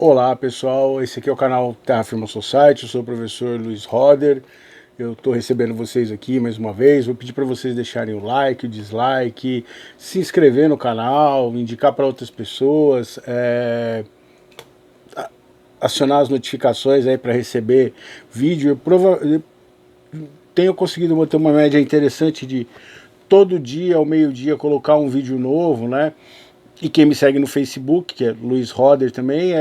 Olá pessoal, esse aqui é o canal Terra Firma Society, eu sou o professor Luiz Roder. Eu estou recebendo vocês aqui mais uma vez. Vou pedir para vocês deixarem o like, o dislike, se inscrever no canal, indicar para outras pessoas, acionar as notificações aí para receber vídeo. Eu tenho conseguido manter uma média interessante de todo dia ao meio-dia colocar um vídeo novo, né? E quem me segue no Facebook, que é Luiz Roder também,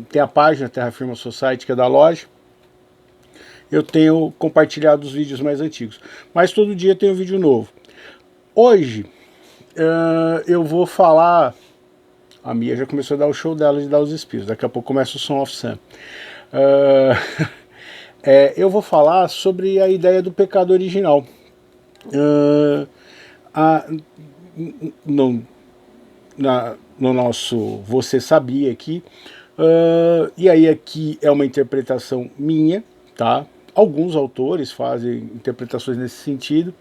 tem a página Terra Firma Society, que é da loja. Eu tenho compartilhado os vídeos mais antigos. Mas todo dia tem um vídeo novo. Hoje eu vou falar... A Mia já começou a dar o show dela de dar os espirros. Daqui a pouco começa o Song of Sam. Eu vou falar sobre a ideia do pecado original. No, no nosso Você Sabia aqui. E aí aqui é uma interpretação minha, tá? Alguns autores fazem interpretações nesse sentido,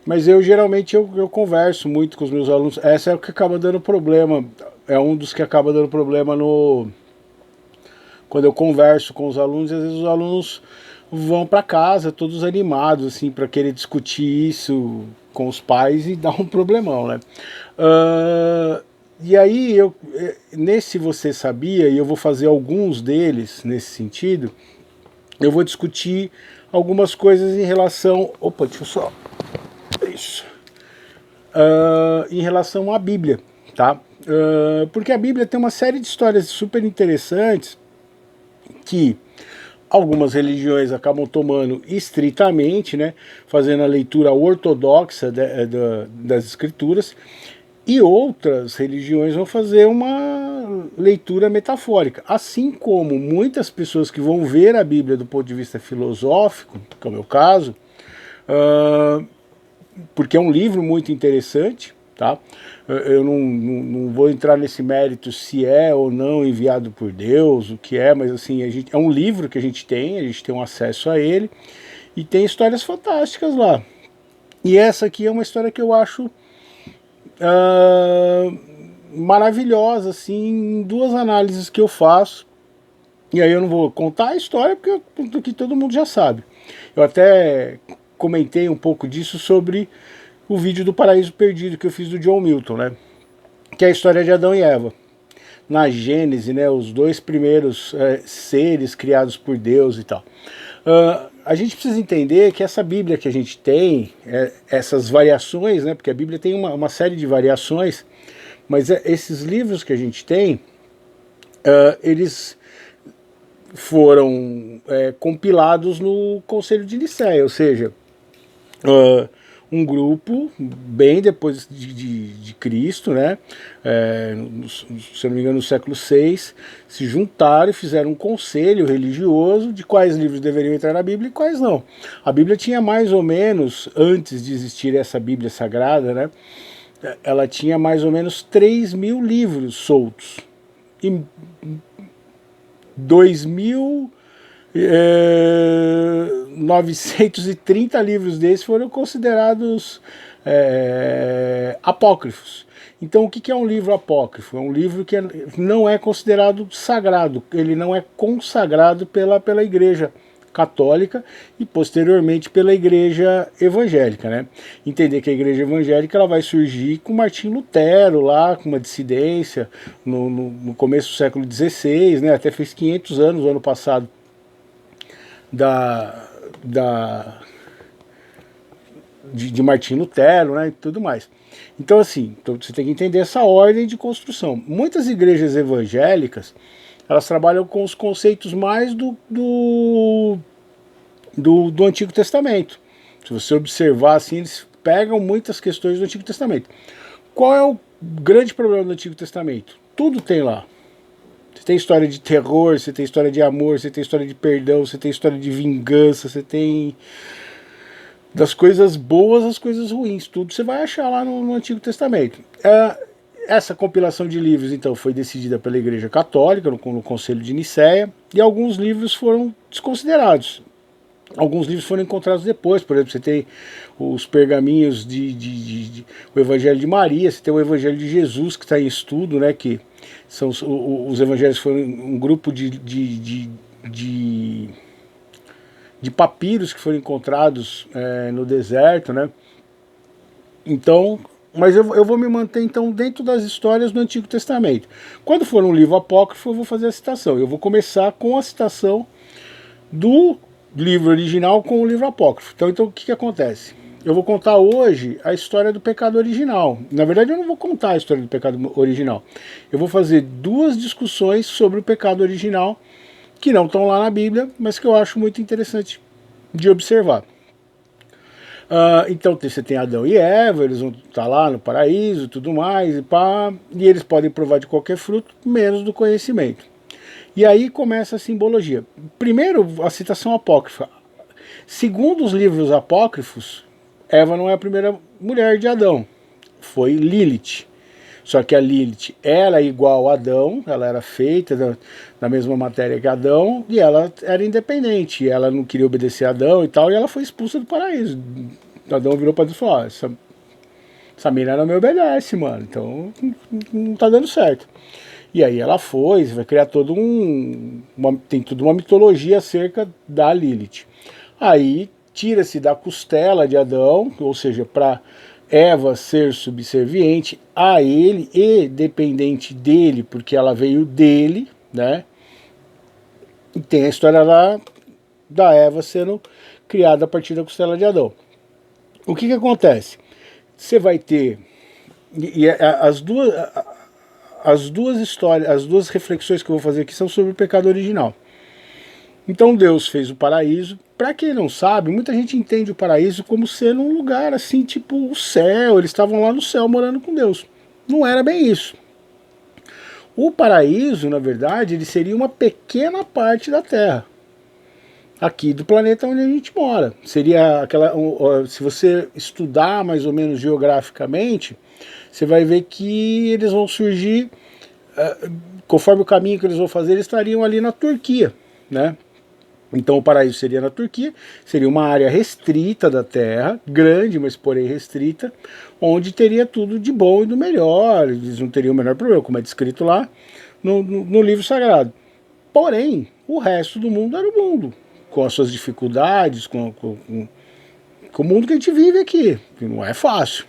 mas eu geralmente eu converso muito com os meus alunos. Essa é o que acaba dando problema, é um dos que acaba dando problema quando eu converso com os alunos. E às vezes os alunos vão para casa todos animados assim para querer discutir isso com os pais e dá um problemão, né? E aí nesse Você Sabia, e eu vou fazer alguns deles nesse sentido, eu vou discutir algumas coisas em relação... Opa, deixa eu só... Isso. Em relação à Bíblia, tá? Porque a Bíblia tem uma série de histórias super interessantes que algumas religiões acabam tomando estritamente, né? Fazendo a leitura ortodoxa das escrituras, e outras religiões vão fazer uma leitura metafórica, assim como muitas pessoas que vão ver a Bíblia do ponto de vista filosófico, que é o meu caso, porque é um livro muito interessante, tá? Eu não vou entrar nesse mérito se é ou não enviado por Deus, o que é, mas assim, é um livro que a gente tem um acesso a ele, e tem histórias fantásticas lá. E essa aqui é uma história que eu acho maravilhosa, assim, em duas análises que eu faço. E aí eu não vou contar a história, porque todo mundo já sabe. Eu até comentei um pouco disso sobre o vídeo do Paraíso Perdido que eu fiz do John Milton, né? Que é a história de Adão e Eva. Na Gênese, né, os dois primeiros seres criados por Deus e tal. A gente precisa entender que essa Bíblia que a gente tem, essas variações, né, porque a Bíblia tem uma série de variações, mas esses livros que a gente tem, eles foram compilados no Concílio de Nicéia, ou seja, um grupo bem depois de Cristo, né? Se eu não me engano, no século VI, se juntaram e fizeram um conselho religioso de quais livros deveriam entrar na Bíblia e quais não. A Bíblia tinha mais ou menos, antes de existir essa Bíblia Sagrada, né? Ela tinha mais ou menos 3.000 livros soltos. E 2.930 livros desses foram considerados apócrifos. Então o que é um livro apócrifo? É um livro que não é considerado sagrado, ele não é consagrado pela Igreja Católica e posteriormente pela Igreja Evangélica, né? Entender que a Igreja Evangélica ela vai surgir com Martinho Lutero lá, com uma dissidência no começo do século XVI, né? Até fez 500 anos no ano passado de Martinho Lutero, né, e tudo mais. Então assim, você tem que entender essa ordem de construção. Muitas igrejas evangélicas, elas trabalham com os conceitos mais do Antigo Testamento. Se você observar assim, eles pegam muitas questões do Antigo Testamento. Qual é o grande problema do Antigo Testamento? Tudo tem lá. Você tem história de terror, você tem história de amor, você tem história de perdão, você tem história de vingança, você tem das coisas boas às coisas ruins. Tudo você vai achar lá no Antigo Testamento. Essa compilação de livros, então, foi decidida pela Igreja Católica, no Conselho de Nicéia, e alguns livros foram desconsiderados. Alguns livros foram encontrados depois, por exemplo, você tem os pergaminhos o Evangelho de Maria, você tem o Evangelho de Jesus que está em estudo, né, que são os evangelhos foram um grupo de papiros que foram encontrados no deserto, né? Então, mas eu vou me manter então dentro das histórias do Antigo Testamento. Quando for um livro apócrifo, eu vou fazer a citação. Eu vou começar com a citação do livro original com o livro apócrifo. Então o que acontece? Eu vou contar hoje a história do pecado original. Na verdade, eu não vou contar a história do pecado original. Eu vou fazer duas discussões sobre o pecado original que não estão lá na Bíblia, mas que eu acho muito interessante de observar. Então você tem Adão e Eva, eles vão estar lá no paraíso, tudo mais, e eles podem provar de qualquer fruto, menos do conhecimento. E aí começa a simbologia. Primeiro, a citação apócrifa. Segundo os livros apócrifos, Eva não é a primeira mulher de Adão, foi Lilith. Só que a Lilith era igual a Adão, ela era feita da mesma matéria que Adão, e ela era independente, ela não queria obedecer a Adão e tal, e ela foi expulsa do paraíso. Adão virou para Deus e falou, essa menina não me obedece, mano, então não tá dando certo. E aí ela foi, vai criar tem toda uma mitologia acerca da Lilith. Aí tira-se da costela de Adão, ou seja, para Eva ser subserviente a ele e dependente dele, porque ela veio dele, né? E tem a história lá da Eva sendo criada a partir da costela de Adão. O que acontece? Você vai ter as duas histórias, as duas reflexões que eu vou fazer aqui são sobre o pecado original. Então Deus fez o paraíso. Para quem não sabe, muita gente entende o paraíso como sendo um lugar assim, tipo o céu. Eles estavam lá no céu morando com Deus. Não era bem isso. O paraíso, na verdade, ele seria uma pequena parte da Terra, aqui do planeta onde a gente mora. Seria aquela, se você estudar mais ou menos geograficamente, você vai ver que eles vão surgir, conforme o caminho que eles vão fazer, eles estariam ali na Turquia, né? Então o paraíso seria na Turquia, seria uma área restrita da Terra, grande, mas porém restrita, onde teria tudo de bom e do melhor, eles não teriam o menor problema, como é descrito lá no livro sagrado. Porém, o resto do mundo era o mundo, com as suas dificuldades, com o mundo que a gente vive aqui, que não é fácil.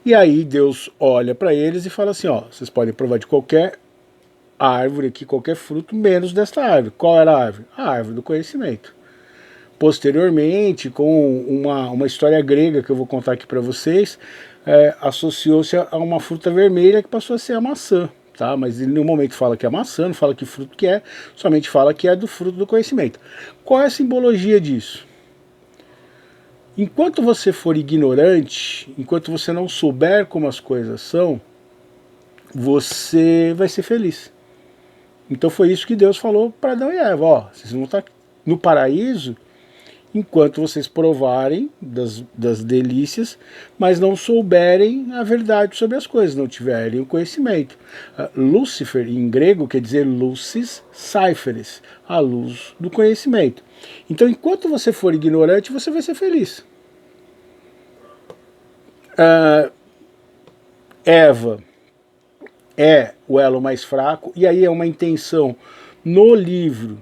E aí Deus olha para eles e fala assim, ó, vocês podem provar de qualquer árvore aqui, qualquer fruto, menos desta árvore. Qual era a árvore? A árvore do conhecimento. Posteriormente, com uma história grega que eu vou contar aqui para vocês, associou-se a uma fruta vermelha que passou a ser a maçã. Tá? Mas em nenhum momento fala que é maçã, não fala que fruto que é, somente fala que é do fruto do conhecimento. Qual é a simbologia disso? Enquanto você for ignorante, enquanto você não souber como as coisas são, você vai ser feliz. Então foi isso que Deus falou para Adão e Eva, ó, vocês vão estar no paraíso enquanto vocês provarem das delícias, mas não souberem a verdade sobre as coisas, não tiverem o conhecimento. Lúcifer, em grego, quer dizer lucis cypheres, a luz do conhecimento. Então, enquanto você for ignorante, você vai ser feliz. Eva é o elo mais fraco, e aí é uma intenção no livro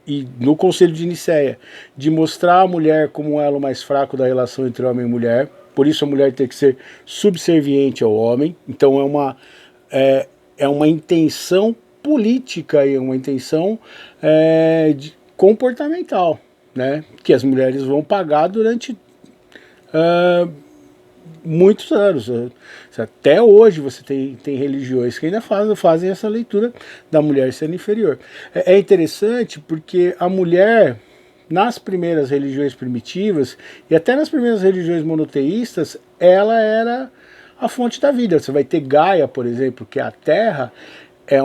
e no Conselho de Nicéia de mostrar a mulher como um elo mais fraco da relação entre homem e mulher, por isso a mulher tem que ser subserviente ao homem. Então é uma intenção política e é uma intenção comportamental, né, que as mulheres vão pagar durante muitos anos. Até hoje você tem religiões que ainda fazem essa leitura da mulher sendo inferior. É interessante porque a mulher, nas primeiras religiões primitivas, e até nas primeiras religiões monoteístas, ela era a fonte da vida. Você vai ter Gaia, por exemplo, que é a terra, é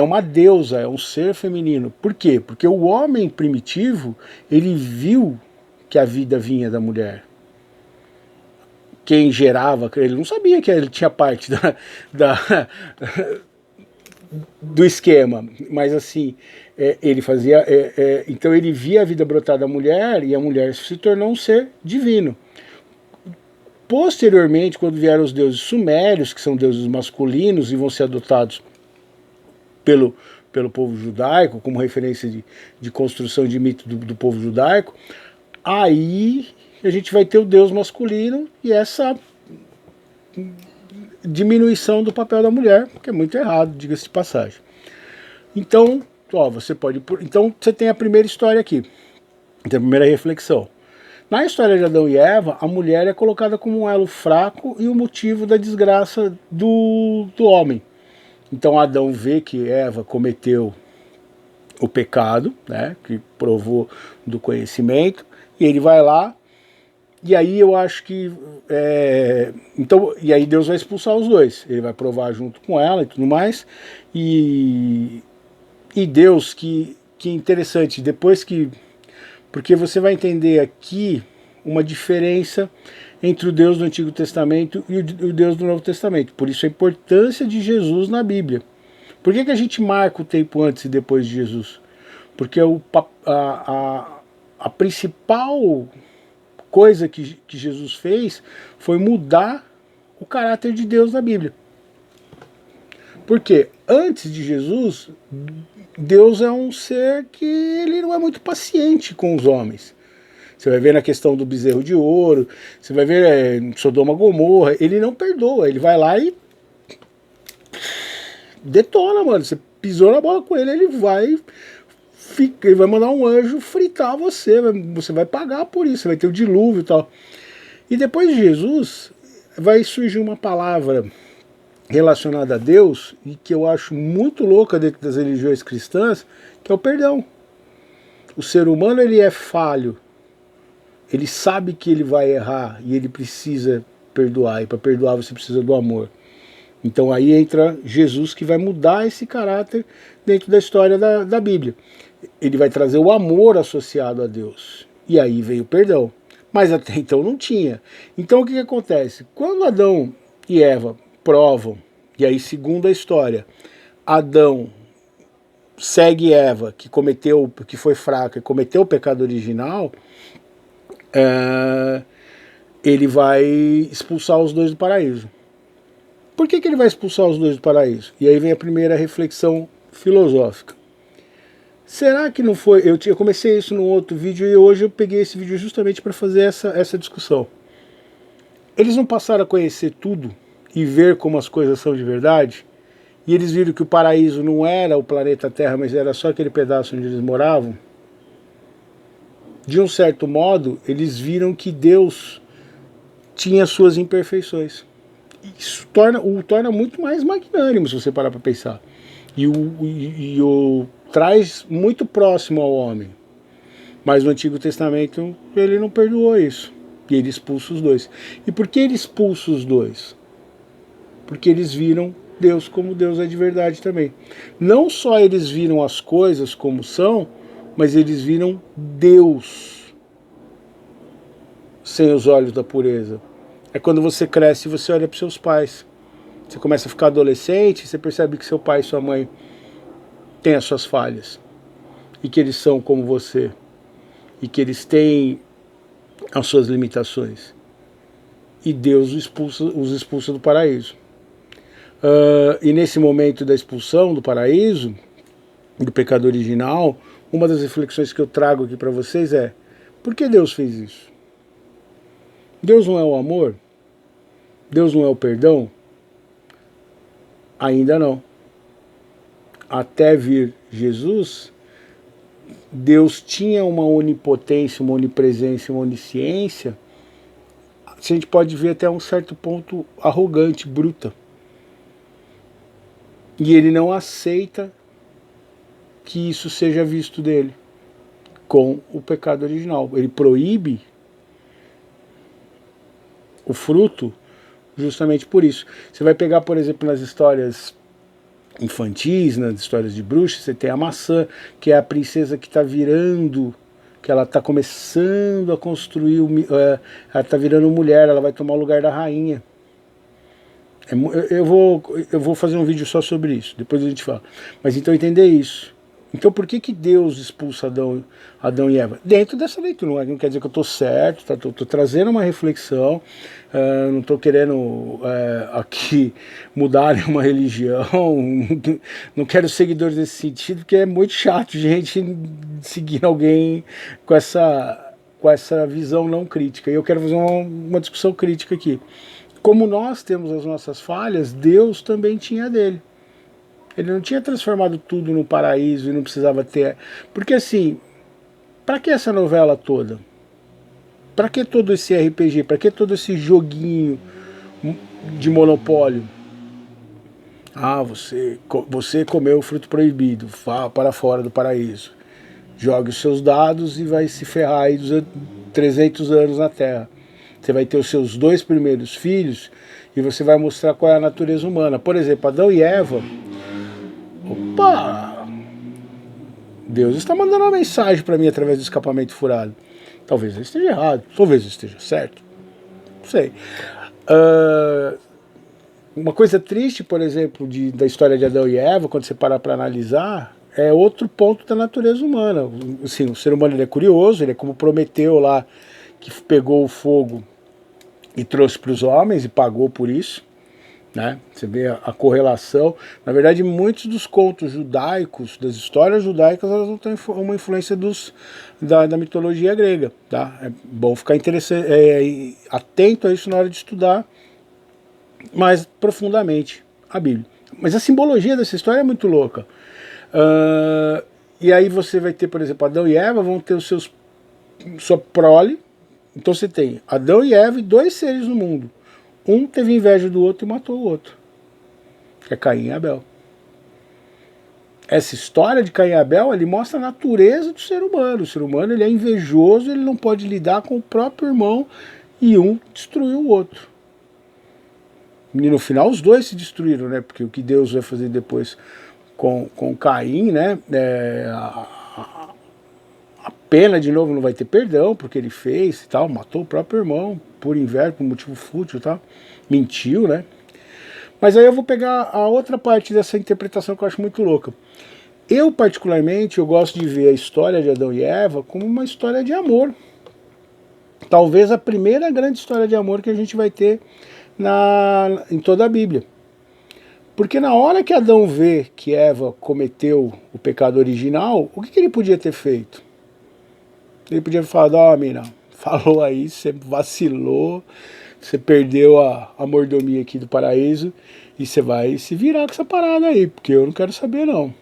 uma deusa, é um ser feminino. Por quê? Porque o homem primitivo, ele viu que a vida vinha da mulher. Quem gerava, ele não sabia que ele tinha parte do esquema, mas assim, ele fazia, então ele via a vida brotar da mulher e a mulher se tornou um ser divino. Posteriormente, quando vieram os deuses sumérios, que são deuses masculinos e vão ser adotados pelo povo judaico, como referência de construção de mito do povo judaico, aí a gente vai ter o deus masculino e essa diminuição do papel da mulher, que é muito errado, diga-se de passagem. Então, então você tem a primeira história aqui, tem a primeira reflexão. Na história de Adão e Eva, a mulher é colocada como um elo fraco e o motivo da desgraça do homem. Então Adão vê que Eva cometeu o pecado, né, que provou do conhecimento, e ele vai lá, e aí eu acho que então, e aí Deus vai expulsar os dois, ele vai provar junto com ela e tudo mais, e Deus, que interessante, depois que, porque você vai entender aqui uma diferença entre o Deus do Antigo Testamento e o Deus do Novo Testamento, por isso a importância de Jesus na Bíblia. Por que a gente marca o tempo antes e depois de Jesus? Porque a principal coisa que Jesus fez foi mudar o caráter de Deus na Bíblia. Porque antes de Jesus, Deus é um ser que ele não é muito paciente com os homens. Você vai ver na questão do bezerro de ouro, você vai ver Sodoma e Gomorra, ele não perdoa, ele vai lá e detona, mano. Você pisou na bola com ele, ele vai mandar um anjo fritar você, você vai pagar por isso, você vai ter o dilúvio e tal. E depois de Jesus, vai surgir uma palavra relacionada a Deus, e que eu acho muito louca dentro das religiões cristãs, que é o perdão. O ser humano, ele é falho, ele sabe que ele vai errar, e ele precisa perdoar, e para perdoar você precisa do amor. Então aí entra Jesus, que vai mudar esse caráter dentro da história da Bíblia. Ele vai trazer o amor associado a Deus. E aí veio o perdão. Mas até então não tinha. Então o que acontece? Quando Adão e Eva provam, e aí segundo a história, Adão segue Eva, que foi fraca e cometeu o pecado original, ele vai expulsar os dois do paraíso. Por que ele vai expulsar os dois do paraíso? E aí vem a primeira reflexão filosófica. Será que não foi... Eu comecei isso num outro vídeo e hoje eu peguei esse vídeo justamente para fazer essa discussão. Eles não passaram a conhecer tudo e ver como as coisas são de verdade? E eles viram que o paraíso não era o planeta Terra, mas era só aquele pedaço onde eles moravam? De um certo modo, eles viram que Deus tinha suas imperfeições. Isso o torna muito mais magnânimo, se você parar para pensar. E o traz muito próximo ao homem. Mas no Antigo Testamento ele não perdoou isso. E ele expulsa os dois. E por que ele expulsa os dois? Porque eles viram Deus como Deus é de verdade também. Não só eles viram as coisas como são, mas eles viram Deus sem os olhos da pureza. É quando você cresce e você olha para os seus pais. Você começa a ficar adolescente, você percebe que seu pai e sua mãe têm as suas falhas. E que eles são como você. E que eles têm as suas limitações. E Deus os expulsa do paraíso. E nesse momento da expulsão do paraíso, do pecado original, uma das reflexões que eu trago aqui para vocês é: por que Deus fez isso? Deus não é o amor? Deus não é o perdão? Ainda não. Até vir Jesus, Deus tinha uma onipotência, uma onipresença, uma onisciência, a gente pode ver até um certo ponto arrogante, bruta. E ele não aceita que isso seja visto dele com o pecado original. Ele proíbe o fruto justamente por isso. Você vai pegar, por exemplo, nas histórias infantis, nas histórias de bruxas, você tem a maçã, que é a princesa que está virando, que ela está começando a construir, ela está virando mulher, ela vai tomar o lugar da rainha. Eu vou fazer um vídeo só sobre isso, depois a gente fala. Mas então entender isso. Então por que Deus expulsa Adão e Eva? Dentro dessa leitura, não quer dizer que eu estou certo, tá? Estou trazendo uma reflexão, não estou querendo aqui mudar nenhuma religião, não quero seguidores nesse sentido, porque é muito chato gente seguir alguém com essa visão não crítica. E eu quero fazer uma discussão crítica aqui. Como nós temos as nossas falhas, Deus também tinha a dele. Ele não tinha transformado tudo no paraíso e não precisava ter... Porque assim, para que essa novela toda? Para que todo esse RPG? Para que todo esse joguinho de monopólio? Ah, você comeu o fruto proibido, vá para fora do paraíso. Jogue os seus dados e vai se ferrar aí 300 anos na Terra. Você vai ter os seus 2 primeiros filhos e você vai mostrar qual é a natureza humana. Por exemplo, Adão e Eva... Opa! Deus está mandando uma mensagem para mim através do escapamento furado. Talvez eu esteja errado, talvez eu esteja certo. Não sei. Uma coisa triste, por exemplo, da história de Adão e Eva, quando você parar para analisar, é outro ponto da natureza humana. Assim, o ser humano ele é curioso, ele é como Prometeu lá, que pegou o fogo e trouxe para os homens e pagou por isso. Né? Você vê a correlação. Na verdade, muitos dos contos judaicos, das histórias judaicas, elas não têm uma influência da mitologia grega. Tá? É bom ficar atento a isso na hora de estudar mais profundamente a Bíblia. Mas a simbologia dessa história é muito louca. E aí você vai ter, por exemplo, Adão e Eva vão ter sua prole. Então você tem Adão e Eva e 2 seres no mundo. Um teve inveja do outro e matou o outro, que é Caim e Abel. Essa história de Caim e Abel, ele mostra a natureza do ser humano. O ser humano ele é invejoso, ele não pode lidar com o próprio irmão e um destruiu o outro. E no final os 2 se destruíram, né? Porque o que Deus vai fazer depois com Caim, né? A pena de novo não vai ter perdão porque ele fez e tal, matou o próprio irmão por inveja, por motivo fútil e tal, mentiu, né? Mas aí eu vou pegar a outra parte dessa interpretação que eu acho muito louca. Eu particularmente, eu gosto de ver a história de Adão e Eva como uma história de amor. Talvez a primeira grande história de amor que a gente vai ter em toda a Bíblia. Porque na hora que Adão vê que Eva cometeu o pecado original, o que ele podia ter feito? Ele podia falar, ó, mina, falou aí, você vacilou, você perdeu a mordomia aqui do paraíso e você vai se virar com essa parada aí, porque eu não quero saber não.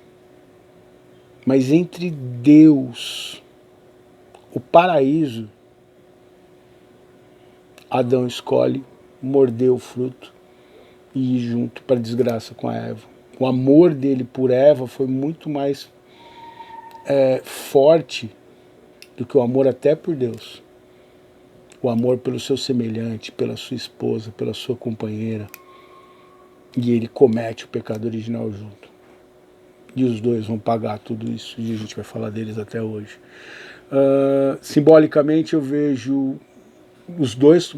Mas entre Deus, o paraíso, Adão escolhe morder o fruto e ir junto para a desgraça com a Eva. O amor dele por Eva foi muito mais forte do que o amor até por Deus. O amor pelo seu semelhante, pela sua esposa, pela sua companheira. E ele comete o pecado original junto. E os 2 vão pagar tudo isso, e a gente vai falar deles até hoje. Simbolicamente eu vejo os 2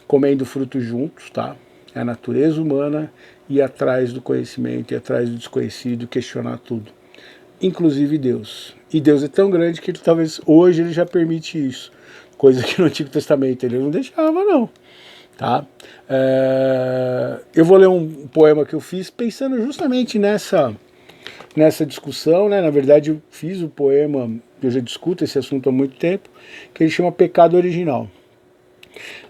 comendo frutos juntos, tá? É a natureza humana ir atrás do conhecimento, ir atrás do desconhecido, questionar tudo. Inclusive Deus. E Deus é tão grande que ele, talvez hoje ele já permite isso. Coisa que no Antigo Testamento ele não deixava, não. Tá? Eu vou ler um poema que eu fiz pensando justamente nessa discussão, né? Na verdade eu fiz o poema, eu já discuto esse assunto há muito tempo, que ele chama Pecado Original.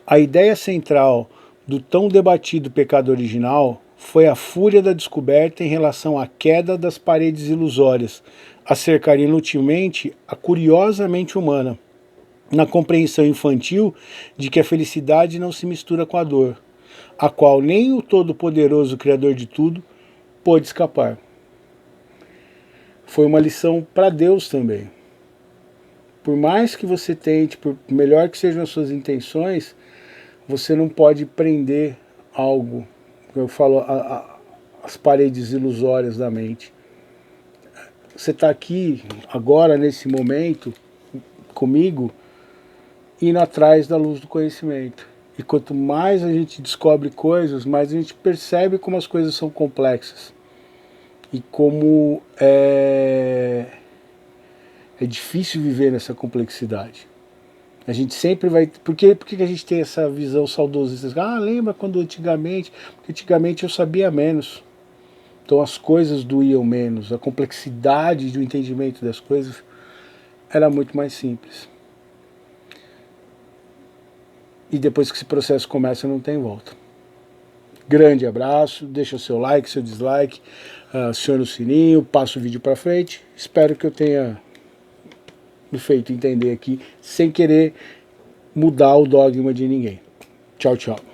A ideia central do tão debatido pecado original foi a fúria da descoberta em relação à queda das paredes ilusórias, a cercar inutilmente a curiosa mente humana, na compreensão infantil de que a felicidade não se mistura com a dor, a qual nem o todo-poderoso Criador de tudo pôde escapar. Foi uma lição para Deus também. Por mais que você tente, por melhor que sejam as suas intenções, você não pode prender algo, eu falo, as paredes ilusórias da mente. Você está aqui, agora, nesse momento, comigo, indo atrás da luz do conhecimento. E quanto mais a gente descobre coisas, mais a gente percebe como as coisas são complexas. e como é difícil viver nessa complexidade. A gente sempre vai... Por que a gente tem essa visão saudosista? Ah, lembra quando antigamente... Porque antigamente eu sabia menos. Então as coisas doíam menos. A complexidade do entendimento das coisas era muito mais simples. E depois que esse processo começa, não tem volta. Grande abraço, deixa o seu like, seu dislike, aciona o sininho, passa o vídeo para frente. Espero que eu tenha me feito entender aqui, sem querer mudar o dogma de ninguém. Tchau, tchau.